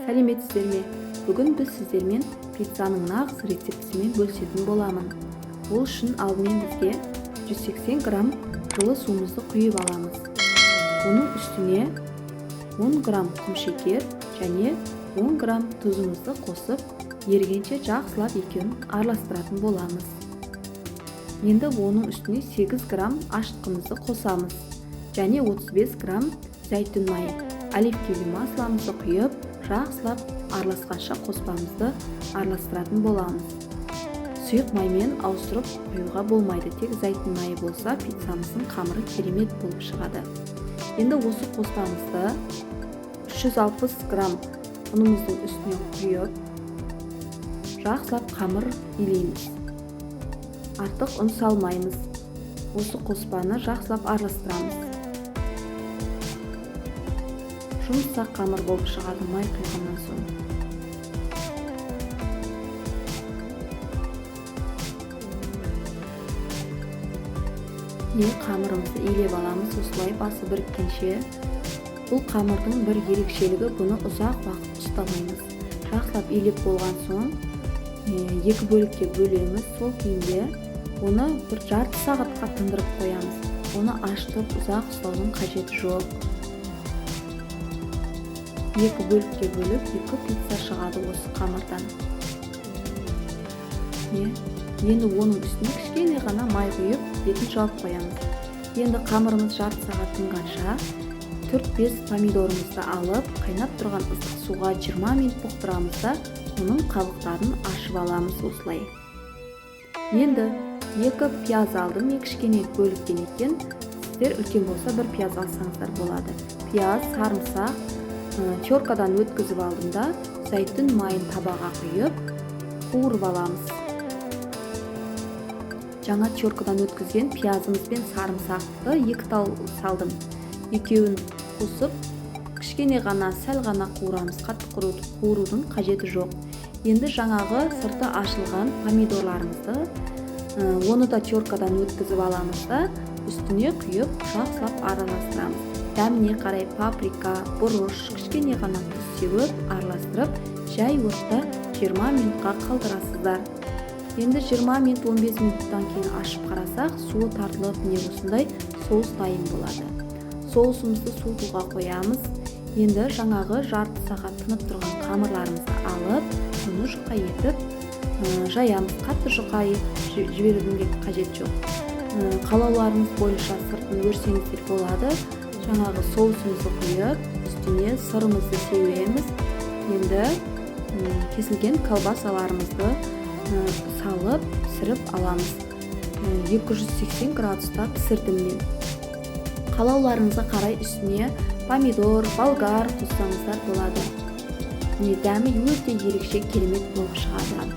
Сәлеметсіздер ме? Бүгін біз сіздермен пиццаның нағыз рецептісімен бөлісетін боламын. Ол үшін алдымен бізге 180 грамм жылы суымызды құйып аламыз. Оның үстіне 10 грамм құмшекер және 10 грамм тұзымызды қосып, ергенше жақсылап екеуін араластыратын боламыз. Енді оның үстіне 8 грамм ашытқымызды қосамыз және 35 грамм зәйтүн майы, оливковый масломызды құйып, жақсылап араласқанша қоспамызды араластыратын боламыз. Сұйық маймен ауыстырып құюға болмайды, тек зәйтүн майы болса пиццамыздың қамыры керемет болып шығады. Енді осы қоспамызды 360 грамм ұнымыздың үстіне құйып, жақсылап қамыр илейміз. Артық ұн салмаймыз. Осы қоспаны жақсылап араластырамыз. Жұмсақ қамыр болып шығады май құйғаннан соң. Қамырымызды илеп аламыз, осылай басы біріккенше. Бұл қамырдың бір ерекшелігі, бұны ұзақ уақыт ұстамаймыз. Жақсылап илеп болған соң екі бөлікке бөлеміз. Сол күйінде оны бір жарты сағатқа тындырып қоямыз. Оны ашытып ұзақ ұстаудың қажеті жоқ. Екі бөлікке бөліп, екі пицца шығады осы қамырдан. Енді оның үстіне кішкене ғана май құйып, бетін жауып қоямыз. Енді қамырымыз жарты сағат тынғанша 4-5 помидорымызды алып, қайнап тұрған ыстық суға 20 минут бұқтырамыз да, оның қабықтарын ашып аламыз осылай. Енді 2 пияз алдым, кішкене бөліктен екен. Сіздер үлкен болса бір пияз алсаңыздар болады. Пияз, сарымсақ теркадан өткізіп алдым да, зәйтүн майын табаға құйып, қуырып аламыз. Жаңа теркадан өткізген пиязымыз бен сарымсақты 2 тал салдым. Екеуін қосып, кішкене ғана, сәл ғана қуырамыз. Қатты қуырудың қажеті жоқ. Енді жаңағы сырты ашылған помидорларымызды, оны да теркадан өткізіп аламыз да, үстіне құйып, жақсылап араластырамыз. Дәміне қарай паприка, бұрыш, кішкене ғана тұз сеуіп, араластырып, жай отта 20 минутқа қалдырасыздар. Енді 20 минут 15 минуттан кейін ашып қарасақ, суы тартылып, не осындай соус дайын болады. Соусымызды суытуға қоямыз. Енді жаңағы жарты сағат тынып тұрған қамырларымызды алып, оны жұқа етіп жаямыз. Қатты жұқа жіберудің қажет жоқ. Қалауларыңыз бойынша сыртын өрсеңіздер болады. Жаңағы соусымызды құйып, үстіне сырымызды сеуеміз. Енді кесілген колбасаларымызды салып, пісіріп аламыз. 280 градуста пісірдім мен. Қалауларыңызға қарай үстіне помидор, болгар қоссаңыздар болады. Дәмі өте ерекше керемет болып шығады.